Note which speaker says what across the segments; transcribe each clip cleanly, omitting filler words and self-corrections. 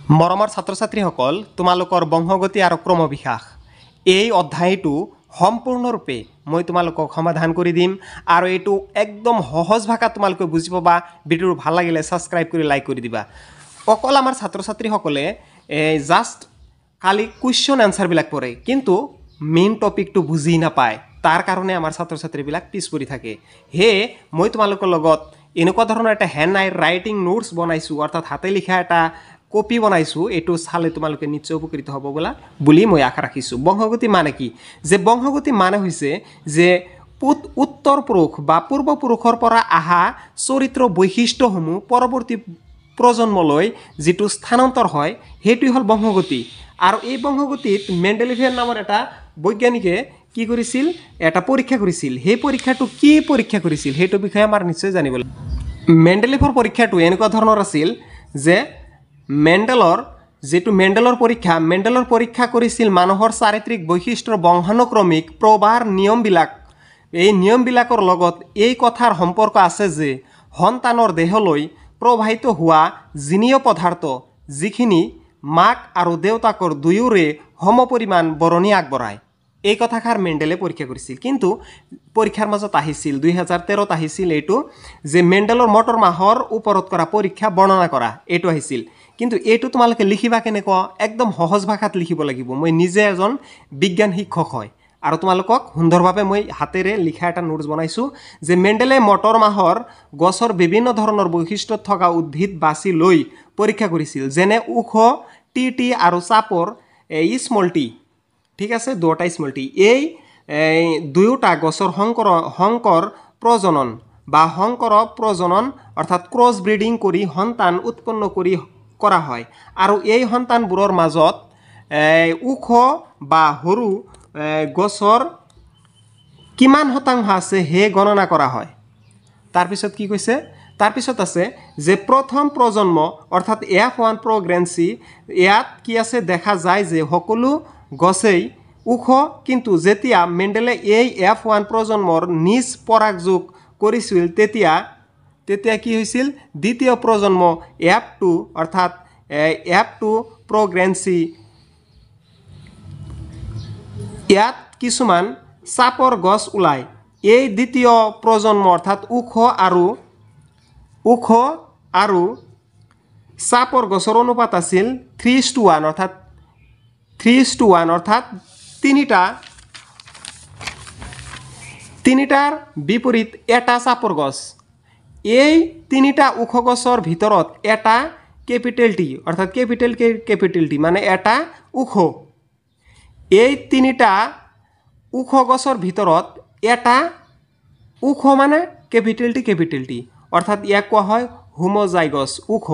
Speaker 1: মৰমৰ ছাত্ৰ-ছাত্ৰীসকল তোমালোকৰ বংশগতি আৰু ক্ৰমবিকাশ এই অধ্যায়টো সম্পূৰ্ণৰূপে মই তোমালোকক সমাধান কৰি দিম আৰু এইটো একদম সহজ ভাষাত তোমালোকে বুজি পাবা। ভিডিঅ'টো ভাল লাগিলে সাবস্ক্ৰাইব কৰি লাইক কৰি দিবা। অকল আমাৰ ছাত্ৰ-ছাত্ৰীসকলে জাস্ট খালি কুৱেশ্যন আনসাৰবিলাক পঢ়ে কিন্তু মেইন টপিকটো বুজি নাপায়। তাৰ কাৰণে আমাৰ ছাত্ৰ-ছাত্ৰীবিলাক পিছ পৰি থাকে। হে মই তোমালোকৰ লগত এনেকুৱা ধৰণৰ এটা হ্যান্ড ৰাইটিং নোটছ বনাইছো, অৰ্থাৎ হাতে লিখা এটা কপি বনাইছো। এইটো চালে তোমালোকে নিশ্চয় উপকৃত হ'ব বুলি মই আশা ৰাখিছো। বংশগতি মানে কি? যে বংশগতি মানে হৈছে যে উত্তৰ পুৰুষ বা পূৰ্বপুৰুষৰ পৰা অহা চৰিত্ৰ বৈশিষ্ট্যসমূহ পৰৱৰ্তী প্ৰজন্মলৈ যিটো স্থানান্তৰ হয় সেইটোই হ'ল বংশগতি। আৰু এই বংশগতিত মেণ্ডেলিভেৰ নামৰ এটা বৈজ্ঞানিকে কি কৰিছিল? এটা পৰীক্ষা কৰিছিল। সেই পৰীক্ষাটো কি পৰীক্ষা কৰিছিল সেইটো বিষয়ে আমাৰ নিশ্চয় জানিব লাগিব। মেণ্ডেলিভৰ পৰীক্ষাটো এনেকুৱা ধৰণৰ আছিল যে মেণ্ডেলৰ পৰীক্ষা কৰিছিল মানুহৰ চাৰিত্ৰিক বৈশিষ্ট্যৰ বংশানুক্ৰমিক প্ৰবাহৰ নিয়মবিলাক। এই নিয়মবিলাকৰ লগত এই কথাৰ সম্পৰ্ক আছে যে সন্তানৰ দেহলৈ প্ৰবাহিত হোৱা জিনীয় পদাৰ্থ যিখিনি মাক আৰু দেউতাকৰ দুয়োৰে সমপৰিমাণ বৰণী আগবঢ়ায়। এই কথাষাৰ মেণ্ডেলে পৰীক্ষা কৰিছিল। কিন্তু পৰীক্ষাৰ মাজত আহিছিল 2013ত আহিছিল এইটো যে মেণ্ডেলৰ মটৰ মাহৰ ওপৰত কৰা পৰীক্ষা বৰ্ণনা কৰা এইটো আহিছিল। কিন্তু এইটো তোমালোকে লিখিবা কেনেকুৱা? একদম সহজ ভাষাত লিখিব লাগিব। মই নিজে এজন বিজ্ঞান শিক্ষক হয় আৰু তোমালোকক সুন্দৰভাৱে মই হাতেৰে লিখা এটা নোটছ বনাইছো যে মেণ্ডেলে মটৰ মাহৰ গছৰ বিভিন্ন ধৰণৰ বৈশিষ্ট্য থকা উদ্ভিদ বাছি লৈ পৰীক্ষা কৰিছিল, যেনে ওখ টি আৰু চাপৰ স্মল টি। ঠিক আছে, দুটা স্মল টি। এই দুয়োটা গছৰ সংকৰ প্ৰজনন অৰ্থাৎ ক্ৰছ ব্ৰিডিং কৰি সন্তান উৎপন্ন কৰা হয়। আৰু এই সন্তানবোৰৰ মাজত ওখ বা সৰু গছৰ কিমান শতাংশ আছে হে গণনা কৰা হয়। তাৰপিছত কি কৈছে? তাৰপিছত আছে যে প্ৰথম প্ৰজন্ম অৰ্থাৎ F1 প্ৰেগনেন্সি, ইয়াত কি আছে? দেখা যায় যে সকলো গছেই ওখ, কিন্তু যেতিয়া মেণ্ডেলে এই F1 প্ৰজন্মৰ নিজ পৰাগ যোগ কৰিছিল তেতিয়া কি হৈছিল? দ্বিতীয় প্ৰজন্ম F2 অৰ্থাৎ F2 প্ৰেগনেন্সি, ইয়াত কিছুমান চাপৰ গছ ওলায়। এই দ্বিতীয় প্ৰজন্ম অৰ্থাৎ ওখ আৰু চাপৰ গছৰ অনুপাত আছিল 3:1 অৰ্থাৎ তিনিটাৰ বিপৰীত এটা চাপৰ গছ। এই তিনিটা ওখ গছৰ ভিতৰত এটা কেপিটেল টি অৰ্থাৎ কেপিটেল টি মানে এটা ওখ। এই তিনিটা ওখ গছৰ ভিতৰত এটা ওখ মানে কেপিটেল টি অৰ্থাৎ ইয়াক কোৱা হয় হোমোজাইগাছ ওখ,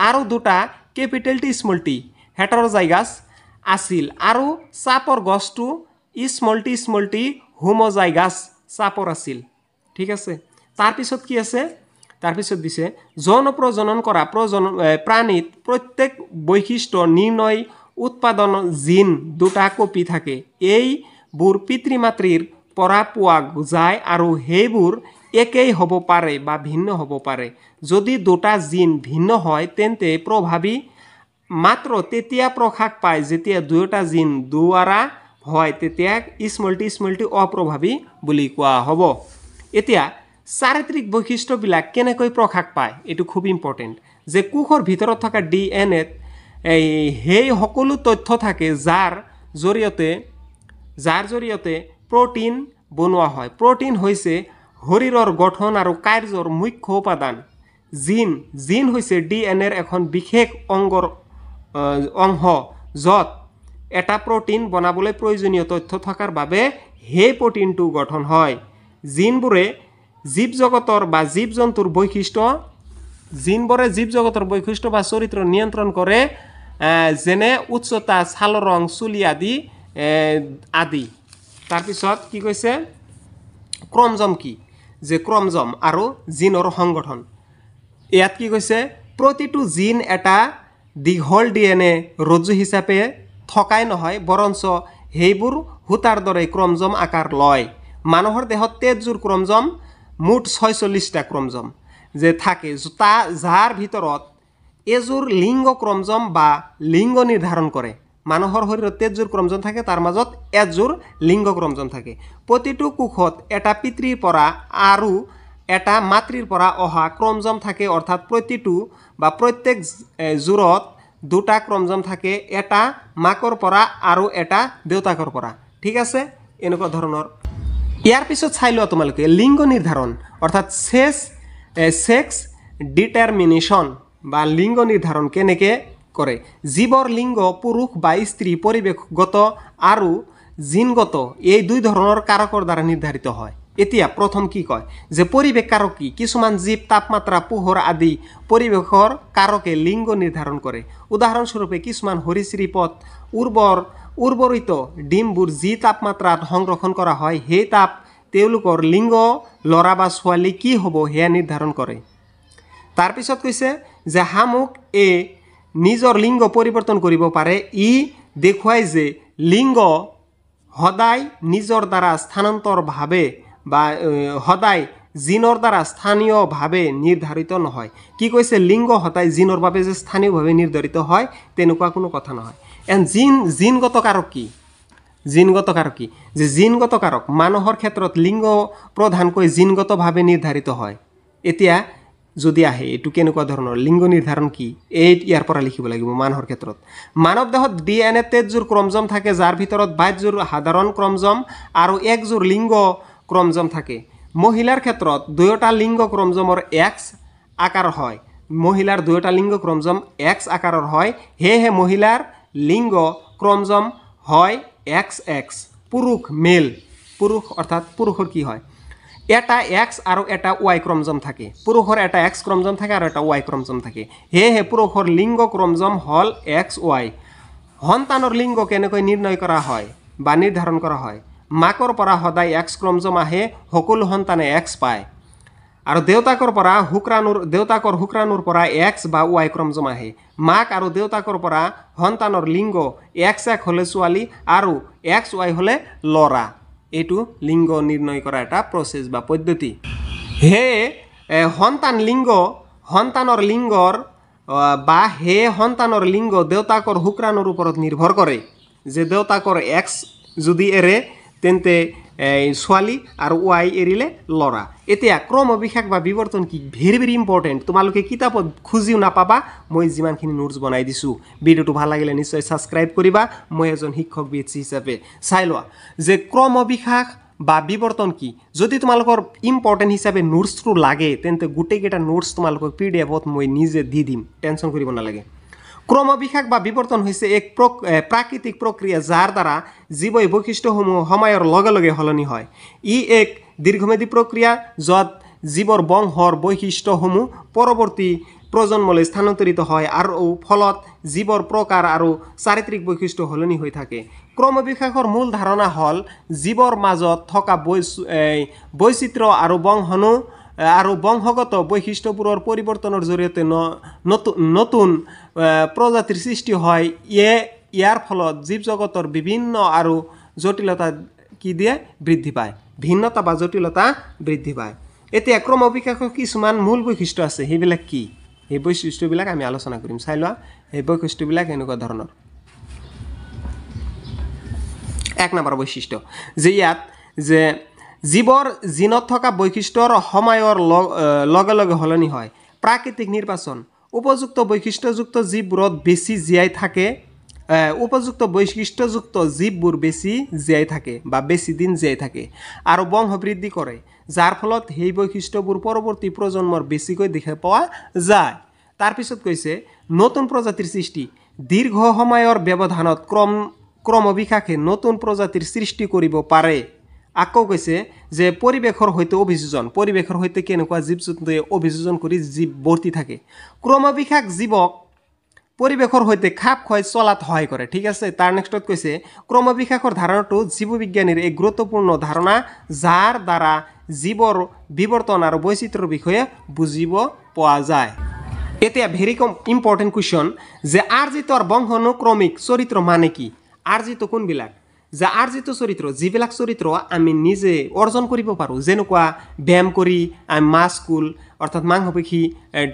Speaker 1: আৰু দুটা কেপিটেল টি স্মল টি হেটাৰজাইগাছ আছিল। আৰু চাপৰ গছটো স্মল টি হোমোজাইগাছ চাপৰ আছিল। ঠিক আছে, তাৰপিছত কি আছে? তাৰপিছত দিছে যৌন প্ৰজনন কৰা প্ৰাণীত প্ৰত্যেক বৈশিষ্ট্য নিৰ্ণয় উৎপাদন জিন দুটা কপি থাকে। এইবোৰ পিতৃ মাতৃৰ পৰা পোৱা যায় আৰু সেইবোৰ একেই হ'ব পাৰে বা ভিন্ন হ'ব পাৰে। যদি দুটা জিন ভিন্ন হয় তেন্তে প্ৰভাৱী মাত্ৰ তেতিয়া প্ৰকাশ পায় যেতিয়া দুয়োটা জিন দুৱাৰা হয়, তেতিয়া স্মল টি অপ্ৰভাৱী বুলি কোৱা হ'ব। এতিয়া চাৰিত্ৰিক বৈশিষ্ট্যবিলাক কেনেকৈ প্ৰকাশ পায় এইটো খুব ইম্পৰ্টেণ্ট। যে কোষৰ ভিতৰত থকা DNA-ত সেই সকলো তথ্য থাকে যাৰ জৰিয়তে প্ৰটিন বনোৱা হয়। প্ৰটিন হৈছে শৰীৰৰ গঠন আৰু কাৰ্যৰ মুখ্য উপাদান। জিন হৈছে DNA-ৰ এখন বিশেষ অংশ য'ত এটা প্ৰটিন বনাবলৈ প্ৰয়োজনীয় তথ্য থকাৰ বাবে সেই প্ৰটিনটো গঠন হয়। জিনবোৰে জীৱ-জগতৰ বৈশিষ্ট্য বা চৰিত্ৰ নিয়ন্ত্ৰণ কৰে, যেনে উচ্চতা, ছালৰ ৰং, চুলি আদি। তাৰপিছত কি কৈছে? ক্ৰমজম কি? যে ক্ৰমজম আৰু জিনৰ সংগঠন। ইয়াত কি কৈছে? প্ৰতিটো জিন এটা দীঘল DNA ৰজ্জু হিচাপে থকাই নহয়, বৰঞ্চ সেইবোৰ সূতাৰ দৰে ক্ৰমজম আকাৰ লয়। মানুহৰ দেহত 23 ক্ৰমজম, মুঠ 46টা ক্ৰমজম যে থাকে, যাৰ ভিতৰত এযোৰ লিংগ ক্ৰমজম বা লিংগ নিৰ্ধাৰণ কৰে মানুহৰ শৰীৰত 23 যোৰ ক্ৰমজম থাকে তাৰ মাজত এযোৰ লিংগ ক্ৰমজম থাকে প্ৰতিটো কোষত এটা পিতৃৰ পৰা আৰু এটা মাতৃৰ পৰা অহা ক্ৰমজম থাকে অৰ্থাৎ প্ৰতিটো বা প্ৰত্যেক জোৰত দুটা ক্ৰমজম থাকে এটা মাকৰ পৰা আৰু এটা দেউতাকৰ পৰা ঠিক আছে এনেকুৱা ধৰণৰ ইয়াৰ পিছত চাই লোৱা তোমালোকে লিংগ নিৰ্ধাৰণ অৰ্থাৎ সেক্স ডিটাৰমিনেশ্যন বা লিংগ নিৰ্ধাৰণ কেনেকৈ কৰে জীৱৰ লিংগ পুৰুষ বা স্ত্ৰী পৰিৱেশগত আৰু জিনগত এই দুই ধৰণৰ কাৰকৰ দ্বাৰা নিৰ্ধাৰিত হয় এতিয়া প্ৰথম কি কয় যে পৰিৱেশ কাৰক কি কিছুমান জীৱ তাপমাত্ৰা পোহৰ আদি পৰিৱেশৰ কাৰকে লিংগ নিৰ্ধাৰণ কৰে উদাহৰণস্বৰূপে কিছুমান সৰীসৃপত উৰ্বৰিত ডিমবোৰ যি তাপমাত্ৰাত সংৰক্ষণ কৰা হয় সেই তাপ তেওঁলোকৰ লিংগ ল'ৰা বা ছোৱালী কি হ'ব সেয়া নিৰ্ধাৰণ কৰে তাৰপিছত কৈছে যে শামুক নিজৰ লিংগ পৰিৱৰ্তন কৰিব পাৰে ই দেখুৱায় যে লিংগ সদায় নিজৰ দ্বাৰা স্থানান্তৰভাৱে বা সদায় জিনৰ দ্বাৰা স্থানীয়ভাৱে নিৰ্ধাৰিত নহয় কি কৈছে লিংগ সদায় জিনৰ বাবে যে স্থানীয়ভাৱে নিৰ্ধাৰিত হয় তেনেকুৱা কোনো কথা নহয় এণ্ড জিনগত কাৰক কি যে জিনগত কাৰক মানুহৰ ক্ষেত্ৰত লিংগ প্ৰধানকৈ জিনগতভাৱে নিৰ্ধাৰিত হয় এতিয়া যদি আহে এইটো কেনেকুৱা ধৰণৰ লিংগ নিৰ্ধাৰণ কি ইয়াৰ পৰা লিখিব লাগিব মানুহৰ ক্ষেত্ৰত মানৱ দেহত DNA 23 যোৰ ক্ৰমজম থাকে যাৰ ভিতৰত 22 যোৰ সাধাৰণ ক্ৰমজম আৰু 1 যোৰ লিংগ ক্ৰমজম থাকে মহিলাৰ ক্ষেত্ৰত দুয়োটা লিংগ ক্ৰমজমৰ X আকাৰ হয় মহিলাৰ দুয়োটা লিংগ ক্ৰমজম X আকাৰৰ হয় হেহে মহিলাৰ লিংগ ক্ৰমজম হয় XX পুৰুষ মেল পুৰুষ অৰ্থাৎ পুৰুষৰ কি হয় এটা X আৰু এটা Y ক্ৰমজম থাকে পুৰুষৰ এটা X ক্ৰমজম থাকে আৰু এটা Y ক্ৰমজম থাকে হেহে পুৰুষৰ লিংগ ক্ৰমজম হল XY সন্তানৰ লিংগ কেনেকৈ নিৰ্ণয় কৰা হয় বা নিৰ্ধাৰণ কৰা হয় মাকৰ পৰা সদায় X ক্ৰমজম আহে সকলো সন্তানে X পায় আৰু দেউতাকৰ শুক্ৰাণুৰ পৰা X বা Y ক্ৰমজম আহে মাক আৰু দেউতাকৰ পৰা সন্তানৰ লিংগ XX হলে ছোৱালী আৰু XY হলে ল'ৰা এইটো লিংগ নিৰ্ণয় কৰা এটা প্ৰসেস বা পদ্ধতি হে সন্তানৰ লিংগ দেউতাকৰ শুক্ৰাণুৰ ওপৰত নিৰ্ভৰ কৰে যে দেউতাকৰ X যদি এৰে তেন্তে ছোৱালী আৰু Y এৰিলে ল'ৰা এতিয়া ক্ৰম অভিষেক বা বিৱৰ্তন কি ভেৰি ইম্পৰ্টেণ্ট তোমালোকে কিতাপত খুজিও নাপাবা মই যিমানখিনি নোটছ বনাই দিছোঁ ভিডিঅ'টো ভাল লাগিলে নিশ্চয় ছাবস্ক্ৰাইব কৰিবা মই এজন শিক্ষক BHC হিচাপে চাই লোৱা যে ক্ৰম অভিষেক বা বিৱৰ্তন কি যদি তোমালোকৰ ইম্পৰ্টেণ্ট হিচাপে নোটছটো লাগে তেন্তে গোটেইকেইটা নোটছ তোমালোকক PDF-ত মই নিজে দি দিম টেনশ্যন কৰিব নালাগে ক্ৰম অভিষেক বা বিৱৰ্তন হৈছে এক প্ৰাকৃতিক প্ৰক্ৰিয়া যাৰ দ্বাৰা জীৱই বৈশিষ্ট্যসমূহ সময়ৰ লগে লগে সলনি হয় ই এক দীৰ্ঘম্যাদী প্ৰক্ৰিয়া য'ত জীৱৰ বংশৰ বৈশিষ্ট্যসমূহ পৰৱৰ্তী প্ৰজন্মলৈ স্থানান্তৰিত হয় আৰু ফলত জীৱৰ প্ৰকাৰ আৰু চাৰিত্ৰিক বৈশিষ্ট্য সলনি হৈ থাকে ক্ৰম অভিষেকৰ মূল ধাৰণা হ'ল জীৱৰ মাজত থকা বৈচিত্ৰ্য আৰু বংশগত বৈশিষ্ট্যবোৰৰ পৰিৱৰ্তনৰ জৰিয়তে নতুন প্ৰজাতিৰ সৃষ্টি হয় ইয়াৰ ফলত জীৱ জগতৰ বিভিন্ন আৰু জটিলতা কি দিয়ে বৃদ্ধি পায় ভিন্নতা বা জটিলতা বৃদ্ধি পায় এতিয়া ক্ৰম অভিষেকৰ কিছুমান মূল বৈশিষ্ট্য আছে সেইবিলাক কি এই বৈশিষ্ট্যবিলাক আমি আলোচনা কৰিম চাই লোৱা এই বৈশিষ্ট্যবিলাক এনেকুৱা ধৰণৰ এক নম্বৰ বৈশিষ্ট্য যে ইয়াত যে জীৱৰ জিনত থকা বৈশিষ্ট্যৰ সময়ৰ লগে লগে সলনি হয় প্ৰাকৃতিক নিৰ্বাচন উপযুক্ত বৈশিষ্ট্যযুক্ত জীৱবোৰত বেছি জীয়াই থাকে উপযুক্ত বৈশিষ্ট্যযুক্ত জীৱবোৰ বেছি জীয়াই থাকে বা বেছি দিন জীয়াই থাকে আৰু বংশ বৃদ্ধি কৰে যাৰ ফলত সেই বৈশিষ্ট্যবোৰ পৰৱৰ্তী প্ৰজন্মৰ বেছিকৈ দেখা পোৱা যায় তাৰপিছত কৈছে নতুন প্ৰজাতিৰ সৃষ্টি দীৰ্ঘ সময়ৰ ব্যৱধানত ক্ৰম অভিষেকে নতুন প্ৰজাতিৰ সৃষ্টি কৰিব পাৰে আকৌ কৈছে যে পৰিৱেশৰ সৈতে কেনেকুৱা জীৱ-জন্তুৱে অভিযোজন কৰি জীৱ বৰ্তি থাকে ক্ৰম অভিষেক জীৱক পৰিৱেশৰ সৈতে খাপ খুৱাই চলাত সহায় কৰে ঠিক আছে তাৰ নেক্সটত কৈছে ক্ৰম অভিষেকৰ ধাৰণাটো জীৱবিজ্ঞানীৰ এক গুৰুত্বপূৰ্ণ ধাৰণা যাৰ দ্বাৰা জীৱৰ বিৱৰ্তন আৰু বৈচিত্ৰ্যৰ বিষয়ে বুজিব পোৱা যায় এতিয়া ভেৰি ইম্পৰ্টেণ্ট কুৱেশ্যন যে আৰ্জিত বংশানুক্ৰমিক চৰিত্ৰ মানে কি আৰ্জিত কোনবিলাক যে আৰ্জিত চৰিত্ৰ যিবিলাক চৰিত্ৰ আমি নিজে অৰ্জন কৰিব পাৰোঁ যেনেকুৱা ব্যায়াম কৰি আমি মাস্কুল অৰ্থাৎ মাংসপেশী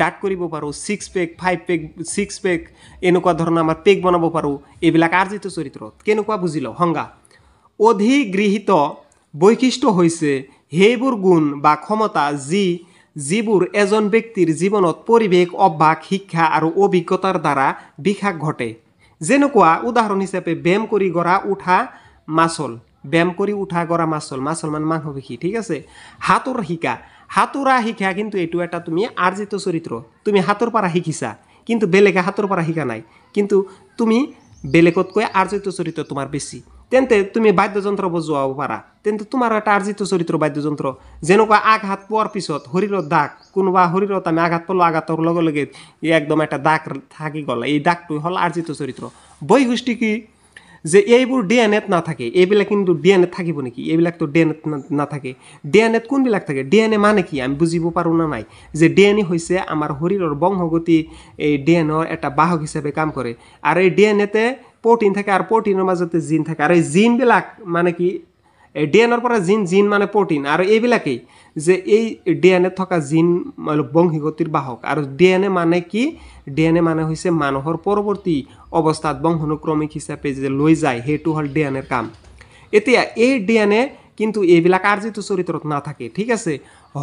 Speaker 1: ডাঠ কৰিব পাৰোঁ 6 পেক 5 পেক 6 পেক এনেকুৱা ধৰণৰ আমাৰ পেক বনাব পাৰোঁ এইবিলাক আৰ্জিত চৰিত্ৰত কেনেকুৱা বুজি লওঁ সংজ্ঞা অধিগৃহীত বৈশিষ্ট্য হৈছে সেইবোৰ গুণ বা ক্ষমতা যিবোৰ এজন ব্যক্তিৰ জীৱনত পৰিৱেশ অভ্যাস শিক্ষা আৰু অভিজ্ঞতাৰ দ্বাৰা বিকাশ ঘটে যেনেকুৱা উদাহৰণ হিচাপে ব্যায়াম কৰি গৰা উঠা মাচল ব্যায়াম কৰি উঠা গৰা মাচল মানে মাংসপেশী ঠিক আছে হাতোৰা শিকা কিন্তু এইটো এটা তুমি আৰ্জিত চৰিত্ৰ তুমি হাতৰ পৰা শিকিছা কিন্তু বেলেগে হাতৰ পৰা শিকা নাই কিন্তু তুমি বেলেগতকৈ আৰ্জিত চৰিত্ৰ তোমাৰ বেছি তেন্তে তুমি বাদ্যযন্ত্ৰ বজোৱাব পাৰা তেন্তে তোমাৰ এটা আৰ্জিত চৰিত্ৰ বাদ্যযন্ত্ৰ যেনেকুৱা আঘাত পোৱাৰ পিছত শৰীৰৰ দাগ কোনোবা শৰীৰত আমি আঘাত পালোঁ আঘাতৰ লগে লগে একদম এটা দাগ থাকি গ'ল এই দাগটো হ'ল আৰ্জিত চৰিত্ৰ বৈশিষ্ট্য কি যে এইবোৰ ডিএনএত নাথাকে এইবিলাক কিন্তু ডিএনএত থাকিব নেকি এইবিলাকতো ডিএনএত নাথাকে ডিএনএত কোনবিলাক থাকে ডিএনএ মানে কি আমি বুজিব পাৰোঁ না নাই যে ডিএনএ হৈছে আমাৰ শৰীৰৰ বংশগতি এই ডিএনএৰ এটা বাহক হিচাপে কাম কৰে আৰু এই ডিএনএতে প্ৰটিন থাকে আৰু প্ৰটিনৰ মাজতে জিন থাকে আৰু এই জিনবিলাক মানে কি ডিএনএৰ পৰা জিন মানে প্ৰটিন আৰু এইবিলাকেই যে এই ডিএনএত থকা জিন বংশগতিৰ বাহক আৰু ডিএনএ মানে কি ডিএনএ মানে হৈছে মানুহৰ পৰৱৰ্তী অৱস্থাত বংশানুক্ৰমিক হিচাপে যে লৈ যায় সেইটো হ'ল ডিএনএৰ কাম এতিয়া এই ডিএনএ কিন্তু এইবিলাক আৰ্জিত চৰিত্ৰত নাথাকে ঠিক আছে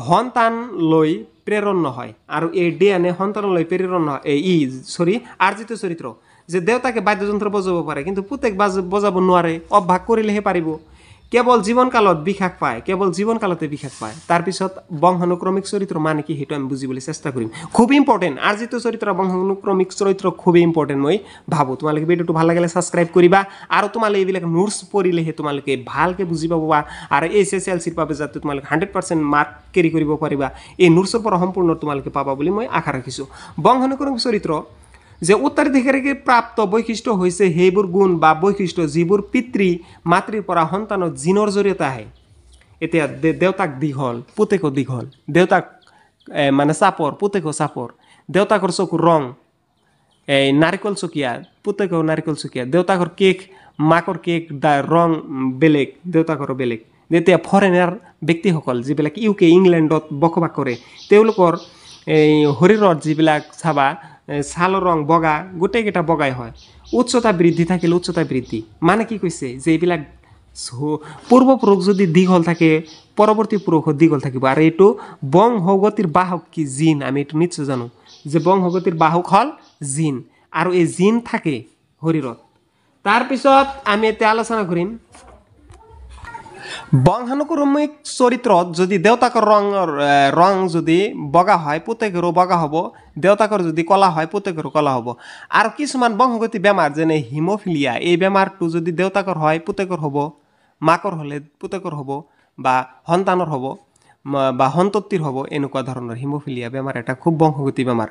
Speaker 1: সন্তান লৈ প্ৰেৰণ নহয় আৰু এই ডিএনএ সন্তানলৈ প্ৰেৰণ নহয় আৰ্জিত চৰিত্ৰ যে দেউতাকে বাদ্যযন্ত্ৰ বজাব পাৰে কিন্তু পুতেক বজাব নোৱাৰে অভ্যাস কৰিলেহে পাৰিব কেৱল জীৱনকালত বিকাশ পায় কেৱল জীৱনকালতে বিকাশ পায় তাৰপিছত বংশানুক্ৰমিক চৰিত্ৰ মানে কি সেইটো আমি বুজিবলৈ চেষ্টা কৰিম খুব ইম্পৰ্টেণ্ট আৰ্জিত চৰিত্ৰ বংশানুক্ৰমিক চৰিত্ৰ খুবেই ইম্পৰ্টেণ্ট মই ভাবোঁ তোমালোকে ভিডিঅ'টো ভাল লাগিলে ছাবস্ক্ৰাইব কৰিবা আৰু তোমালোকে এইবিলাক নোটছ পঢ়িলেহে তোমালোকে ভালকৈ বুজি পাবা আৰু SSLCৰ বাবে যাতে তোমালোকে 100% মাৰ্ক কেৰি কৰিব পাৰিবা এই নোটছৰ পৰা সম্পূৰ্ণ তোমালোকে পাবা বুলি মই আশা ৰাখিছোঁ বংশানুক্ৰমিক চৰিত্ৰ যে উত্তৰাধিকাৰীকে প্ৰাপ্ত বৈশিষ্ট্য হৈছে সেইবোৰ গুণ বা বৈশিষ্ট্য যিবোৰ পিতৃ মাতৃৰ পৰা সন্তানৰ জিনৰ জৰিয়তে আহে এতিয়া দেউতাক দীঘল পুতেকো দীঘল দেউতাক মানে চাপৰ পুতেকো চাপৰ দেউতাকৰ চকুৰ ৰং এই নাৰিকল চকীয়া পুতেকো নাৰিকল চকীয়া দেউতাকৰ কেক মাকৰ কেক ৰং বেলেগ দেউতাকৰো বেলেগ যেতিয়া ফৰেনাৰ ব্যক্তিসকল যিবিলাক UK ইংলেণ্ডত বসবাস কৰে তেওঁলোকৰ এই শৰীৰৰ যিবিলাক চাবা ছালৰ ৰং বগা গোটেইকেইটা বগাই হয় উচ্চতা বৃদ্ধি থাকিলে উচ্চতা বৃদ্ধি মানে কি কৈছে যে এইবিলাক পূৰ্বপুৰুষ যদি দীঘল থাকে পৰৱৰ্তী পুৰুষৰ দীঘল থাকিব আৰু এইটো বংশগতিৰ বাহক কি জিন আমি এইটো নিশ্চয় জানো যে বংশগতিৰ বাহক হ'ল জিন আৰু এই জিন থাকে শৰীৰত তাৰপিছত আমি এতিয়া আলোচনা কৰিম বংশানুক্ৰমিক চৰিত্ৰত যদি দেউতাকৰ ৰং যদি বগা হয় পুতেকৰো বগা হ'ব দেউতাকৰ যদি কলা হয় পুতেকৰো কলা হ'ব আৰু কিছুমান বংশগতি বেমাৰ যেনে হিমোফিলিয়া এই বেমাৰটো যদি দেউতাকৰ হয় পুতেকৰ হ'ব মাকৰ হ'লে পুতেকৰ হ'ব বা সন্তানৰ হ'ব বা সন্ততিৰ হ'ব এনেকুৱা ধৰণৰ হিমোফিলিয়া বেমাৰ এটা খুব বংশগতি বেমাৰ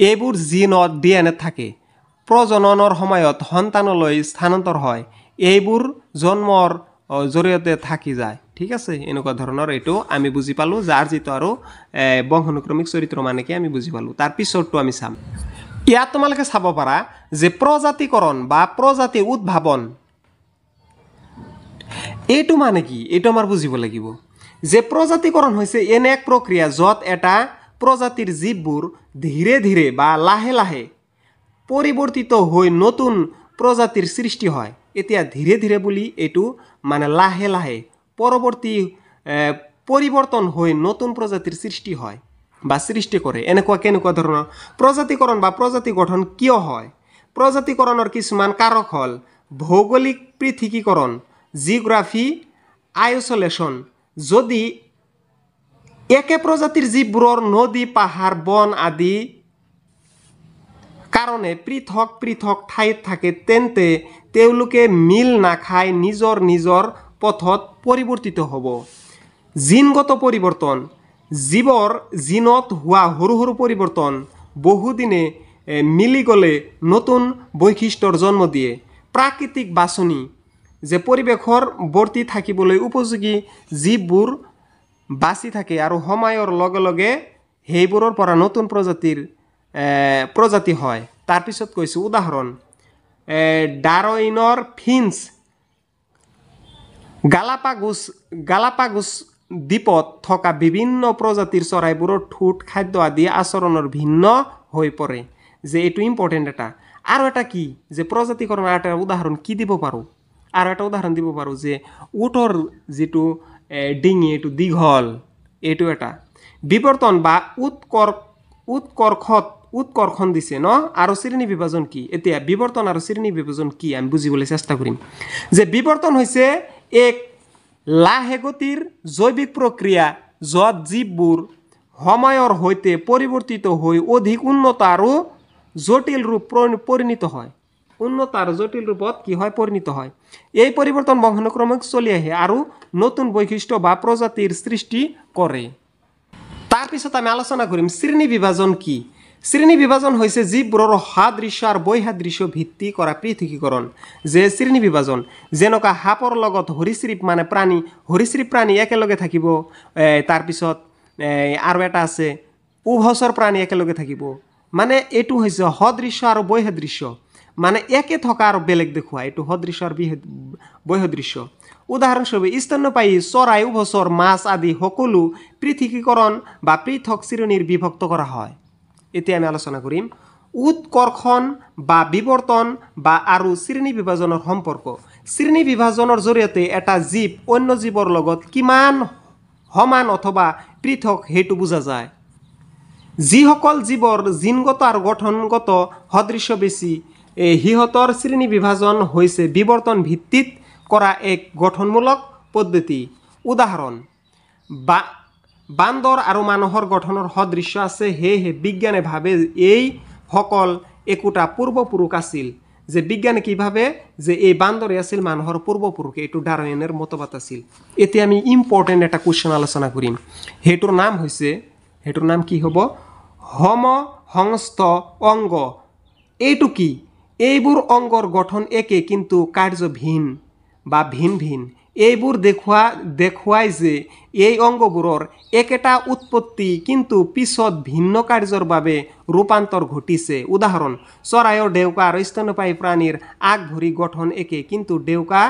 Speaker 1: এইবোৰ জিনত ডিএনএ থাকে প্ৰজননৰ সময়ত সন্তানলৈ স্থানান্তৰ হয় এইবোৰ জন্মৰ জৰিয়তে থাকি যায় ঠিক আছে এনেকুৱা ধৰণৰ এইটো আমি বুজি পালোঁ যাৰ যিটো আৰু বংশানুক্ৰমিক চৰিত্ৰ মানে কি আমি বুজি পালোঁ তাৰ পিছৰটো আমি চাম ইয়াত তোমালোকে চাব পাৰা যে প্ৰজাতিকৰণ বা প্ৰজাতি উদ্ভাৱন এইটো মানে কি এইটো আমাৰ বুজিব লাগিব যে প্ৰজাতিকৰণ হৈছে এনে এক প্ৰক্ৰিয়া য'ত এটা প্ৰজাতিৰ জীৱবোৰ ধীৰে ধীৰে বা লাহে লাহে পৰিৱৰ্তিত হৈ নতুন প্ৰজাতিৰ সৃষ্টি হয় এতিয়া ধীৰে ধীৰে বুলি এইটো মানে লাহে লাহে পৰিৱৰ্তন হৈ নতুন প্ৰজাতিৰ সৃষ্টি হয় বা সৃষ্টি কৰে কেনেকুৱা ধৰণৰ প্ৰজাতিকৰণ বা প্ৰজাতি গঠন কিয় হয় প্ৰজাতিকৰণৰ কিছুমান কাৰক হ'ল ভৌগোলিক পৃথকীকৰণ জিঅ'গ্ৰাফি আইচলেশ্যন যদি একে প্ৰজাতিৰ জীৱবোৰৰ নদী পাহাৰ বন আদি কাৰণে পৃথক পৃথক ঠাইত থাকে তেন্তে তেওঁলোকে মিল নাখাই নিজৰ নিজৰ পথত পৰিৱৰ্তিত হ'ব জিনগত পৰিৱৰ্তন জীৱৰ জিনত হোৱা সৰু সৰু পৰিৱৰ্তন বহুদিনে মিলি গ'লে নতুন বৈশিষ্ট্যৰ জন্ম দিয়ে প্ৰাকৃতিক বাছনি যে পৰিৱেশৰ বৰ্তি থাকিবলৈ উপযোগী জীৱবোৰ বাছি থাকে আৰু সময়ৰ লগে লগে সেইবোৰৰ পৰা নতুন প্ৰজাতি হয় তাৰপিছত কৈছোঁ উদাহৰণ ডাৰউইনৰ ফিঞ্চ গালাপাগোছ দ্বীপত থকা বিভিন্ন প্ৰজাতিৰ চৰাইবোৰৰ ঠোঁট খাদ্য আদি আচৰণৰ ভিন্ন হৈ পৰে যে এইটো ইম্পৰ্টেণ্ট এটা আৰু এটা কি যে প্ৰজাতিকৰণৰ এটা উদাহৰণ কি দিব পাৰোঁ আৰু এটা উদাহৰণ দিব পাৰোঁ যে উটৰ যিটো ডিঙি এইটো দীঘল এইটো এটা বিৱৰ্তন বা উৎকৰ্ষণ দিছে ন আৰু শ্ৰেণী বিভাজন কি এতিয়া বিৱৰ্তন আৰু শ্ৰেণী বিভাজন কি আমি বুজিবলৈ চেষ্টা কৰিম যে বিৱৰ্তন হৈছে এক লাহে গতিৰ জৈৱিক প্ৰক্ৰিয়া য'ত জীৱবোৰ সময়ৰ সৈতে পৰিৱৰ্তিত হৈ অধিক উন্নত আৰু জটিল ৰূপ পৰিণত হয় উন্নত আৰু জটিল ৰূপত কি হয় পৰিণত হয় এই পৰিৱৰ্তন বংশানুক্ৰমিক চলি আহে আৰু নতুন বৈশিষ্ট্য বা প্ৰজাতিৰ সৃষ্টি কৰে তাৰপিছত আমি আলোচনা কৰিম শ্ৰেণী বিভাজন কি শ্ৰেণী বিভাজন হৈছে জীৱবোৰৰ সাদৃশ্য আৰু বৈসাদৃশ্য ভিত্তি কৰা পৃথকীকৰণ যে শ্ৰেণী বিভাজন যেনেকুৱা সাপৰ লগত সৰীসৃপ মানে সৰীসৃপ প্ৰাণী একেলগে থাকিব তাৰপিছত আৰু এটা আছে উভচৰ প্ৰাণী একেলগে থাকিব মানে এইটো হৈছে সদৃশ্য আৰু বৈসাদৃশ্য মানে একে থকা আৰু বেলেগ দেখুওৱা এইটো সদৃশ্য আৰু বৈসাদৃশ্য উদাহৰণস্বৰূপে স্তন্যপায়ী চৰাই উভচৰ মাছ আদি সকলো পৃথকীকৰণ বা পৃথক শ্ৰেণীৰ বিভক্ত কৰা হয় এতিয়া আমি আলোচনা কৰিম উৎকৰ্ষণ বা বিৱৰ্তন বা আৰু শ্ৰেণী বিভাজনৰ সম্পৰ্ক শ্ৰেণী বিভাজনৰ জৰিয়তে এটা জীৱ অন্য জীৱৰ লগত কিমান সমান অথবা পৃথক সেইটো বুজা যায় যিসকল জীৱৰ জিনগত আৰু গঠনগত সদৃশ্য বেছি সিহঁতৰ শ্ৰেণী বিভাজন হৈছে বিৱৰ্তন ভিত্তিত কৰা এক গঠনমূলক পদ্ধতি উদাহৰণ বান্দৰ আৰু মানুহৰ গঠনৰ সদৃশ্য আছে সেয়েহে বিজ্ঞানে ভাবে এই সকল একোটা পূৰ্বপুৰুষ আছিল যে বিজ্ঞানে কি ভাবে যে এই বান্দৰে আছিল মানুহৰ পূৰ্বপুৰুষ এইটো ডাৰউইনৰ মতবাদ আছিল এতিয়া আমি ইম্পৰ্টেণ্ট এটা কুৱেশ্যন আলোচনা কৰিম সেইটোৰ নাম কি হ'ব সমহংস্ত অংগ এইটো কি এইবোৰ অংগৰ গঠন একে কিন্তু কাৰ্য ভিন বা ভিন এইবোৰ দেখুৱাই যে এই অংগবোৰৰ একেটা উৎপত্তি কিন্তু পিছত ভিন্ন কাৰ্যৰ বাবে ৰূপান্তৰ ঘটিছে উদাহৰণ চৰাইৰ ডেউকা আৰু স্তন্যপায়ী প্ৰাণীৰ আগ ভৰি গঠন একে কিন্তু ডেউকা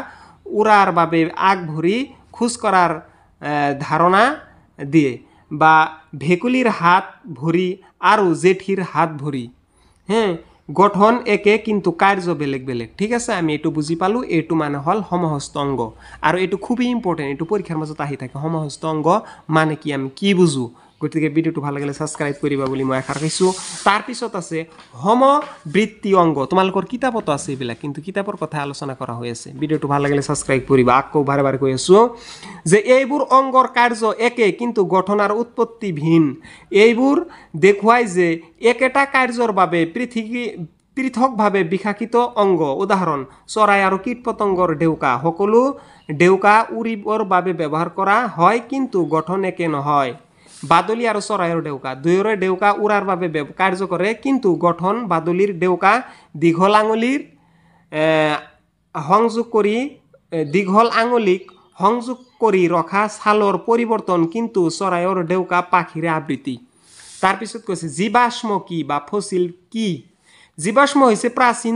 Speaker 1: উৰাৰ বাবে আগ ভৰি খোজ কঢ়াৰ ধাৰণা দিয়ে বা ভেকুলীৰ হাত ভৰি আৰু জেঠীৰ হাত ভৰি গঠন একে কিন্তু কাৰ্য বেলেগ বেলেগ ঠিক আছে আমি এইটো বুজি পালোঁ এইটো মানে হ'ল সমহস্ত অংগ আৰু এইটো খুবেই ইম্পৰ্টেণ্ট এইটো পৰীক্ষাৰ মাজত আহি থাকে সমহস্ত অংগ মানে কি আমি কি বুজো গতিকে ভিডিঅ'টো ভাল লাগিলে ছাবস্ক্ৰাইব কৰিবা বুলি মই আশা ৰাখিছোঁ তাৰপিছত আছে সমবৃত্তি অংগ তোমালোকৰ কিতাপতো আছে এইবিলাক কিন্তু কিতাপৰ কথা আলোচনা কৰা হৈ আছে ভিডিঅ'টো ভাল লাগিলে ছাবস্ক্ৰাইব কৰিবা আকৌ বাৰে বাৰে কৈ আছোঁ যে এইবোৰ অংগৰ কাৰ্য একে কিন্তু গঠন আৰু উৎপত্তি ভিন এইবোৰ দেখুৱাই যে একেটা কাৰ্যৰ বাবে পৃথকভাৱে বিকাশিত অংগ উদাহৰণ চৰাই আৰু কীট পতংগৰ ডেউকা সকলো ডেউকা উৰিবৰ বাবে ব্যৱহাৰ কৰা হয় কিন্তু গঠন একে নহয় বাদুলি আৰু চৰাইৰ ডেউকা দুয়োৰে ডেউকা উৰাৰ বাবে কাৰ্য কৰে কিন্তু গঠন বাদুলিৰ ডেউকা দীঘল আঙুলিক সংযোগ কৰি ৰখা ছালৰ পৰিৱৰ্তন কিন্তু চৰাইৰ ডেউকা পাখিৰে আবৃত্তি তাৰপিছত কৈছে জীৱাশ্ম কি বা ফসিল কি জীৱাশ্ম হৈছে প্ৰাচীন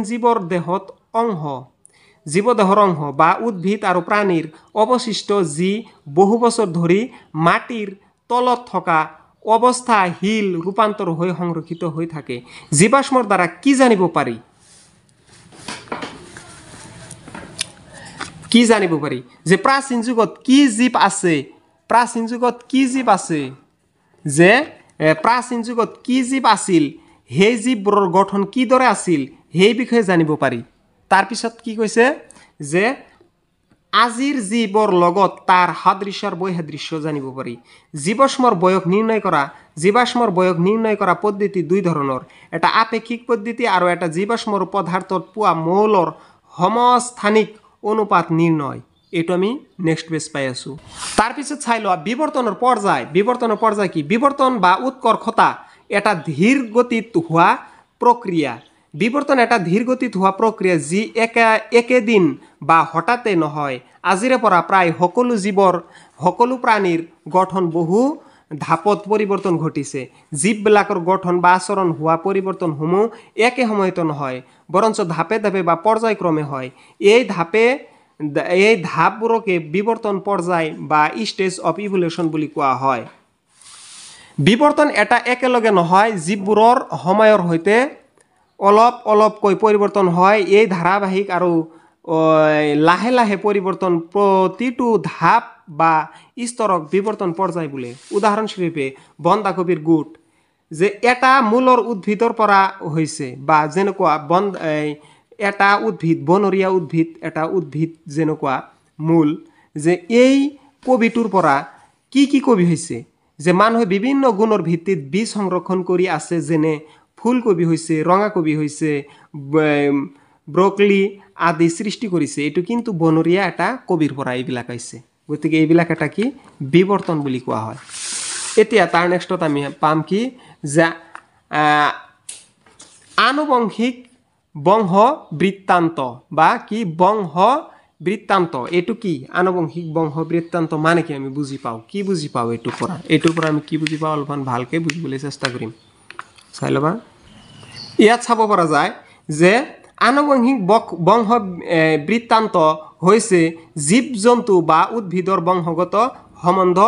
Speaker 1: জীৱদেহৰ অংশ বা উদ্ভিদ আৰু প্ৰাণীৰ অৱশিষ্ট যি বহু বছৰ ধৰি মাটিৰ তলত থকা অৱস্থা শিল ৰূপান্তৰ হৈ সংৰক্ষিত হৈ থাকে জীৱাশ্মৰ দ্বাৰা কি জানিব পাৰি যে প্ৰাচীন যুগত কি জীৱ আছে যে প্ৰাচীন যুগত কি জীৱ আছিল সেই জীৱবোৰৰ গঠন কিদৰে আছিল সেই বিষয়ে জানিব পাৰি তাৰপিছত কি কৈছে যে আজিৰ জীৱৰ লগত তাৰ সাদৃশ্য আৰু বৈসাদৃশ্য জানিব পাৰি জীৱাশ্মৰ বয়স নিৰ্ণয় কৰা পদ্ধতি দুই ধৰণৰ এটা আপেক্ষিক পদ্ধতি আৰু এটা জীৱাশ্মৰ পদাৰ্থত পোৱা মৌলৰ সমস্থানিক অনুপাত নিৰ্ণয় এইটো আমি নেক্সট পেজ পাই আছোঁ তাৰপিছত চাই লোৱা বিৱৰ্তনৰ পৰ্যায় কি বিৱৰ্তন বা উৎকৰ্ষতা এটা ধীৰ গতিত হোৱা প্ৰক্ৰিয়া বিৱৰ্তন এটা ধীৰ গতিত হোৱা প্ৰক্ৰিয়া যি একেদিন বা হঠাতে নহয় আজিৰে পৰা প্ৰায় সকলো প্ৰাণীৰ গঠন বহু ধাপত পৰিৱৰ্তন ঘটিছে জীৱবিলাকৰ গঠন বা আচৰণ হোৱা পৰিৱৰ্তনসমূহ একে সময়তে নহয় বৰঞ্চ ধাপে ধাপে বা পৰ্যায়ক্ৰমে হয় এই ধাপে এই ধাপবোৰকে বিবৰ্তন পৰ্যায় বা ষ্টেজ অফ ইভলিউশ্যন বুলি কোৱা হয়। বিবৰ্তন এটা একেলগে নহয়, জীৱবোৰৰ সময়ৰ সৈতে অলপ অলপকৈ পৰিৱৰ্তন হয়। এই ধাৰাবাহিক আৰু লাহে লাহে পৰিৱৰ্তন প্ৰতিটো ধাপ বা স্তৰক বিবৰ্তন পৰ্যায় বোলে। উদাহৰণস্বৰূপে বন্ধাকবিৰ গোট যে এটা মূলৰ উদ্ভিদৰ পৰা হৈছে, বা যেনেকুৱা এটা উদ্ভিদ বনৰীয়া উদ্ভিদ, এটা উদ্ভিদ যেনেকুৱা মূল, যে এই কবিটোৰ পৰা কি কবি হৈছে, যে মানুহে বিভিন্ন গুণৰ ভিত্তিত বীজ সংৰক্ষণ কৰি আছে, যেনে ফুলকবি হৈছে, ৰঙা কবি হৈছে, ব্ৰকলি আদি সৃষ্টি কৰিছে। এইটো কিন্তু বনৰীয়া এটা কবিৰ পৰা এইবিলাক হৈছে। গতিকে এইবিলাক এটা কি বিবৰ্তন বুলি কোৱা হয়। এতিয়া তাৰ নেক্সটত আমি পাম কি যে আনুবংশিক বংশ বৃত্তান্ত বা কি বংশ বৃত্তান্ত। এইটো কি আনুবংশিক বংশ বৃত্তান্ত মানে কি আমি বুজি পাওঁ, কি বুজি পাওঁ এইটোৰ পৰা আমি কি বুজি পাওঁ অলপমান ভালকৈ বুজিবলৈ চেষ্টা কৰিম। চাই ল'বা, ইয়াত চাব পৰা যায় যে আনুবংশিক বংশ বৃত্তান্ত হৈছে জীৱ জন্তু বা উদ্ভিদৰ বংশগত সম্বন্ধ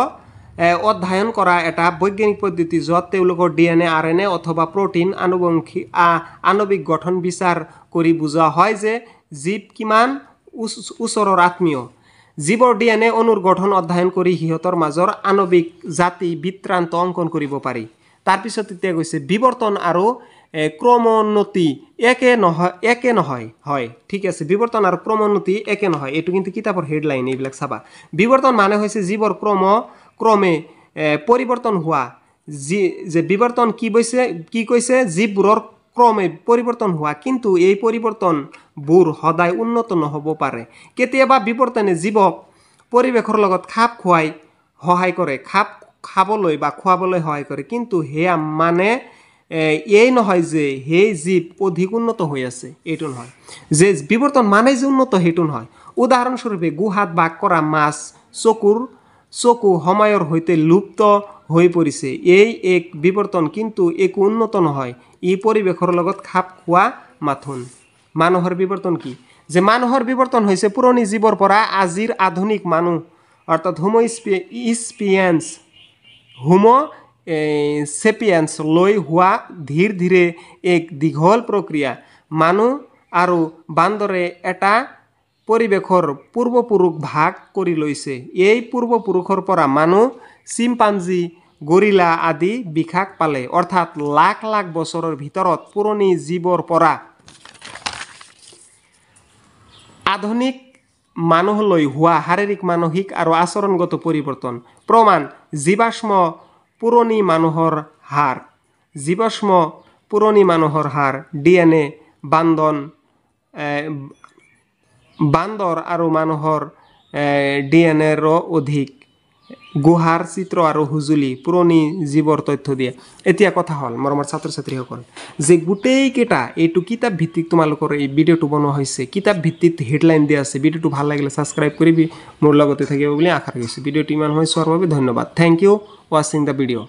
Speaker 1: অধ্যয়ন কৰা এটা বৈজ্ঞানিক পদ্ধতি, য'ত তেওঁলোকৰ DNA, RNA অথবা প্ৰটিন আণৱিক গঠন বিচাৰ কৰি বুজা হয় যে জীৱ কিমান ওচৰৰ আত্মীয়। জীৱৰ DNA অণুৰ গঠন অধ্যয়ন কৰি সিহঁতৰ মাজৰ আণৱিক জাতি বৃত্তান্ত অংকন কৰিব পাৰি। তাৰপিছত এতিয়া কৈছে বিবৰ্তন আৰু ক্ৰমোন্নতি একে নহয়। হয়, ঠিক আছে, বিবৰ্তন আৰু ক্ৰমোন্নতি একে নহয়। এইটো কিন্তু কিতাপৰ হেডলাইন, এইবিলাক চাবা। বিবৰ্তন মানে হৈছে জীৱৰ ক্ৰমে পৰিৱৰ্তন হোৱা। যে বিবৰ্তন কি কৈছে জীৱবোৰৰ ক্ৰমে পৰিৱৰ্তন হোৱা, কিন্তু এই পৰিৱৰ্তনবোৰ সদায় উন্নত নহ'ব পাৰে। কেতিয়াবা বিবৰ্তনে জীৱক পৰিৱেশৰ লগত খাপ খুৱাই সহায় কৰে, খাবলৈ বা খোৱাবলৈ সহায় কৰে, কিন্তু সেয়া মানে এই নহয় যে সেই জীৱ অধিক উন্নত হৈ আছে, এইটো নহয়। যে বিবৰ্তন মানে যে উন্নত, সেইটো নহয়। উদাহৰণস্বৰূপে গুহাত বাস কৰা মাছ চকু সময়ৰ সৈতে লুপ্ত হৈ পৰিছে। এই এক বিবৰ্তন, কিন্তু একো উন্নত নহয়। ই পৰিৱেশৰ লগত খাপ খোৱা মাথোন। মানুহৰ বিবৰ্তন কি? যে মানুহৰ বিবৰ্তন হৈছে পুৰণি জীৱৰ পৰা আজিৰ আধুনিক মানুহ অৰ্থাৎ হোমো চেপিয়েন্স লৈ হোৱা ধীৰে এক দীঘল প্ৰক্ৰিয়া। মানুহ আৰু বান্দৰে এটা পৰিৱেশৰ পূৰ্বপুৰুষ ভাগ কৰি লৈছে। এই পূৰ্বপুৰুষৰ পৰা মানুহ, চিম্পাঞ্জী, গৰিলা আদি বিকাশ পালে, অৰ্থাৎ লাখ লাখ বছৰৰ ভিতৰত পুৰণি জীৱৰ পৰা আধুনিক মানুহলৈ হোৱা শাৰীৰিক, মানসিক আৰু আচৰণগত পৰিৱৰ্তন। প্ৰমাণ: জীৱাশ্ম পুৰণি মানুহৰ হাড়, DNA, বান্দৰ আৰু মানুহৰ DNA-ৰো অধিক। গুহাৰ চিত্ৰ আৰু সঁজুলি পুৰণি জীৱৰ তথ্য দিয়ে। এতিয়া কথা হ'ল মৰমৰ ছাত্ৰ ছাত্ৰীসকল, যে গোটেইকেইটা এইটো কিতাপ ভিত্তিক তোমালোকৰ এই ভিডিঅ'টো বনোৱা হৈছে, কিতাপ ভিত্তিত হেডলাইন দিয়া আছে। ভিডিঅ'টো ভাল লাগিলে ছাবস্ক্ৰাইব কৰিবি, মোৰ লগতে থাকিব বুলি আশা ৰাখিছোঁ। ভিডিঅ'টো ইমান সময় চোৱাৰ বাবে ধন্যবাদ। থেংক ইউ ৱাচিং দ্য ভিডিঅ'।